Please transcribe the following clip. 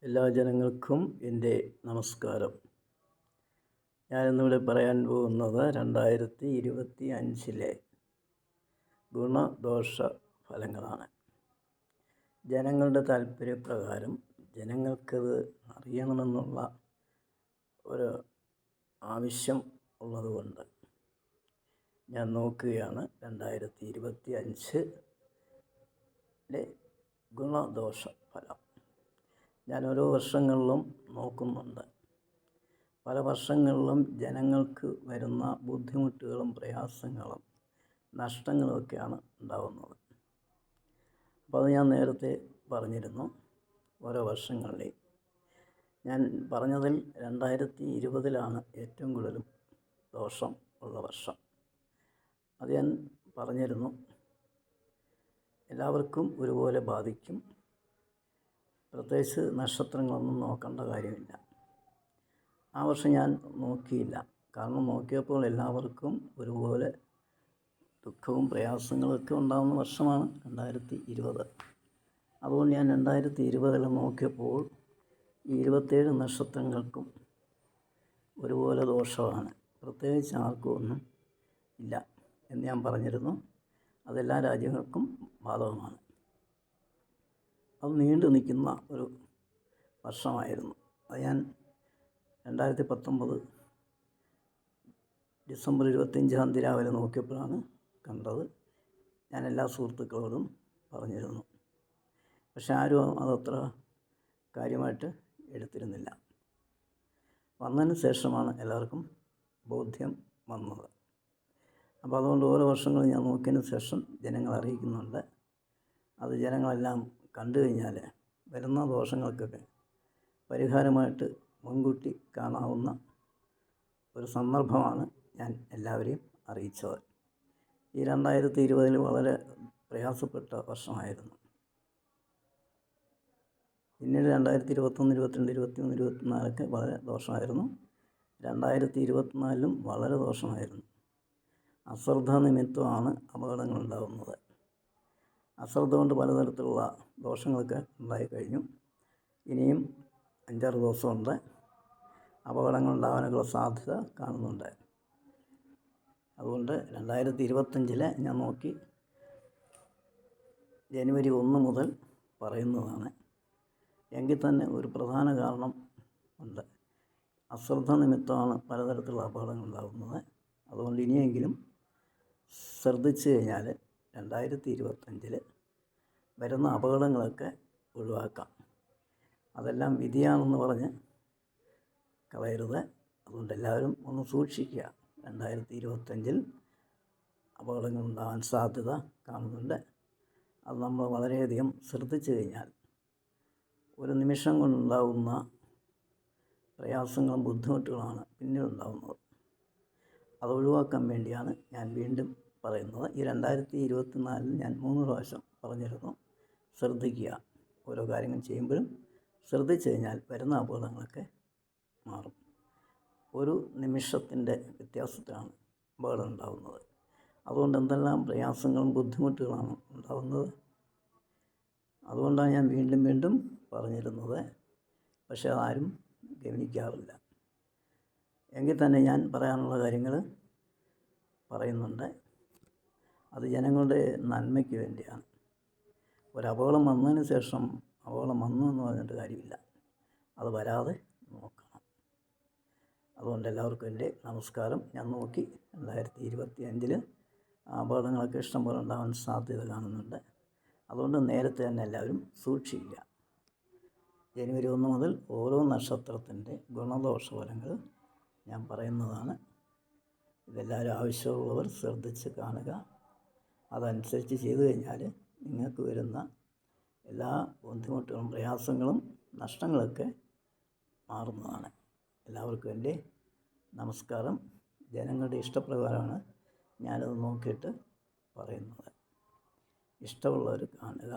എല്ലാ ജനങ്ങൾക്കും എൻ്റെ നമസ്കാരം. ഞാനിന്നിവിടെ പറയാൻ പോകുന്നത് 2025 ഗുണദോഷ ഫലങ്ങളാണ്. ജനങ്ങളുടെ താല്പര്യപ്രകാരം ജനങ്ങൾക്കത് അറിയണമെന്നുള്ള ഒരു ആവശ്യം ഉള്ളതുകൊണ്ട് ഞാൻ നോക്കുകയാണ് 2025 ഗുണദോഷ ഫലം. ഞാൻ ഓരോ വർഷങ്ങളിലും നോക്കുന്നുണ്ട്. പല വർഷങ്ങളിലും ജനങ്ങൾക്ക് വരുന്ന ബുദ്ധിമുട്ടുകളും പ്രയാസങ്ങളും നഷ്ടങ്ങളുമൊക്കെയാണ് ഉണ്ടാകുന്നത്. അപ്പോൾ അത് ഞാൻ നേരത്തെ പറഞ്ഞിരുന്നു. ഓരോ വർഷങ്ങളിലെയും ഞാൻ പറഞ്ഞതിൽ 2020 ഏറ്റവും കൂടുതലും ദോഷം ഉള്ള വർഷം. അത് ഞാൻ പറഞ്ഞിരുന്നു. എല്ലാവർക്കും ഒരുപോലെ ബാധിക്കും. പ്രത്യേകിച്ച് നക്ഷത്രങ്ങളൊന്നും നോക്കേണ്ട കാര്യമില്ല. ആ വർഷം ഞാൻ നോക്കിയില്ല. കാരണം നോക്കിയപ്പോൾ എല്ലാവർക്കും ഒരുപോലെ ദുഃഖവും പ്രയാസങ്ങളൊക്കെ ഉണ്ടാകുന്ന വർഷമാണ് 2020. അതുകൊണ്ട് ഞാൻ 2020 നോക്കിയപ്പോൾ ഈ 27 നക്ഷത്രങ്ങൾക്കും ഒരുപോലെ ദോഷമാണ്. പ്രത്യേകിച്ച് ആർക്കും ഒന്നും ഇല്ല എന്ന് ഞാൻ പറഞ്ഞിരുന്നു. അതെല്ലാ രാജ്യങ്ങൾക്കും ബാധകമാണ്. അത് നീണ്ടു നിൽക്കുന്ന ഒരു വർഷമായിരുന്നു. അത് ഞാൻ 2019 ഡിസംബർ 25 രാവിലെ നോക്കിയപ്പോഴാണ് കണ്ടത്. ഞാൻ എല്ലാ സുഹൃത്തുക്കളോടും പറഞ്ഞിരുന്നു. പക്ഷെ ആരും അതത്ര കാര്യമായിട്ട് എടുത്തിരുന്നില്ല. വന്നതിന് ശേഷമാണ് എല്ലാവർക്കും ബോധ്യം വന്നത്. അപ്പോൾ അതുകൊണ്ട് ഓരോ വർഷങ്ങളും ഞാൻ നോക്കിയതിന് ശേഷം ജനങ്ങളെ അറിയിക്കുന്നുണ്ട്. അത് ജനങ്ങളെല്ലാം കണ്ടു കഴിഞ്ഞാൽ വരുന്ന ദോഷങ്ങൾക്കൊക്കെ പരിഹാരമായിട്ട് മുൻകൂട്ടി കാണാവുന്ന ഒരു സന്ദർഭമാണ് ഞാൻ എല്ലാവരെയും അറിയിച്ചത്. ഈ 2020 വളരെ പ്രയാസപ്പെട്ട വർഷമായിരുന്നു. പിന്നീട് 2021, 22, 23, 24 വളരെ ദോഷമായിരുന്നു. 2024 വളരെ ദോഷമായിരുന്നു. അശ്രദ്ധ നിമിത്തമാണ് അപകടങ്ങളുണ്ടാകുന്നത്. അശ്രദ്ധ കൊണ്ട് പലതരത്തിലുള്ള ദോഷങ്ങളൊക്കെ ഉണ്ടായിക്കഴിഞ്ഞു. ഇനിയും 5-6 ദിവസമുണ്ട്. അപകടങ്ങൾ ഉണ്ടാകാനുള്ള സാധ്യത കാണുന്നുണ്ട്. അതുകൊണ്ട് 2025 ഞാൻ നോക്കി ജനുവരി 1 മുതൽ പറയുന്നതാണ്. എങ്കിൽ തന്നെ ഒരു പ്രധാന കാരണം ഉണ്ട്. അശ്രദ്ധ നിമിത്തമാണ് പലതരത്തിലുള്ള അപകടങ്ങൾ ഉണ്ടാകുന്നത്. അതുകൊണ്ട് ഇനിയെങ്കിലും ശ്രദ്ധിച്ചു കഴിഞ്ഞാൽ 2025 വരുന്ന അപകടങ്ങളൊക്കെ ഒഴിവാക്കാം. അതെല്ലാം വിധിയാണെന്ന് പറഞ്ഞ് കളയരുത്. അതുകൊണ്ട് എല്ലാവരും ഒന്ന് സൂക്ഷിക്കുക. 2025 അപകടങ്ങൾ ഉണ്ടാകാൻ സാധ്യത കാണുന്നുണ്ട്. അത് നമ്മൾ വളരെയധികം ശ്രദ്ധിച്ചു കഴിഞ്ഞാൽ ഒരു നിമിഷം കൊണ്ടുണ്ടാകുന്ന പ്രയാസങ്ങളും ബുദ്ധിമുട്ടുകളാണ് പിന്നീട് ഉണ്ടാകുന്നത്. അത് ഒഴിവാക്കാൻ വേണ്ടിയാണ് ഞാൻ വീണ്ടും പറയുന്നത്. ഈ 2024 ഞാൻ 3 പ്രാവശ്യം പറഞ്ഞിരുന്നു. ശ്രദ്ധിക്കുക. ഓരോ കാര്യങ്ങൾ ചെയ്യുമ്പോഴും ശ്രദ്ധിച്ചു കഴിഞ്ഞാൽ വരുന്ന അപകടങ്ങളൊക്കെ മാറും. ഒരു നിമിഷത്തിൻ്റെ വ്യത്യാസത്തിലാണ് അപകടം ഉണ്ടാകുന്നത്. അതുകൊണ്ട് എന്തെല്ലാം പ്രയാസങ്ങളും ബുദ്ധിമുട്ടുകളാണ് ഉണ്ടാകുന്നത്. അതുകൊണ്ടാണ് ഞാൻ വീണ്ടും വീണ്ടും പറഞ്ഞിരുന്നത്. പക്ഷേ അതാരും ഗവനിക്കാറില്ല. എങ്കിൽ തന്നെ ഞാൻ പറയാനുള്ള കാര്യങ്ങൾ പറയുന്നുണ്ട്. അത് ജനങ്ങളുടെ നന്മയ്ക്ക് വേണ്ടിയാണ്. ഒരപകടം വന്നതിന് ശേഷം അപകടം വന്നു എന്ന് പറഞ്ഞിട്ട് കാര്യമില്ല. അത് വരാതെ നോക്കണം. അതുകൊണ്ട് എല്ലാവർക്കും എൻ്റെ നമസ്കാരം. ഞാൻ നോക്കി 2025 അപകടങ്ങളൊക്കെ ഇഷ്ടംപോലെ ഉണ്ടാകാൻ സാധ്യത കാണുന്നുണ്ട്. അതുകൊണ്ട് നേരത്തെ തന്നെ എല്ലാവരും സൂക്ഷിക്കുക. ജനുവരി 1 മുതൽ ഓരോ നക്ഷത്രത്തിൻ്റെ ഗുണദോഷ ഫലങ്ങൾ ഞാൻ പറയുന്നതാണ്. ഇതെല്ലാവരും ആവശ്യമുള്ളവർ ശ്രദ്ധിച്ച് കാണുക. അതനുസരിച്ച് ചെയ്തു കഴിഞ്ഞാൽ നിങ്ങൾക്ക് വരുന്ന എല്ലാ ബുദ്ധിമുട്ടുകളും പ്രയാസങ്ങളും നഷ്ടങ്ങളൊക്കെ മാറുന്നതാണ്. എല്ലാവർക്കും എൻ്റെ നമസ്കാരം. ജനങ്ങളുടെ ഇഷ്ടപ്രകാരമാണ് ഞാനത് നോക്കിയിട്ട് പറയുന്നത്. ഇഷ്ടമുള്ളവർ കാണുക.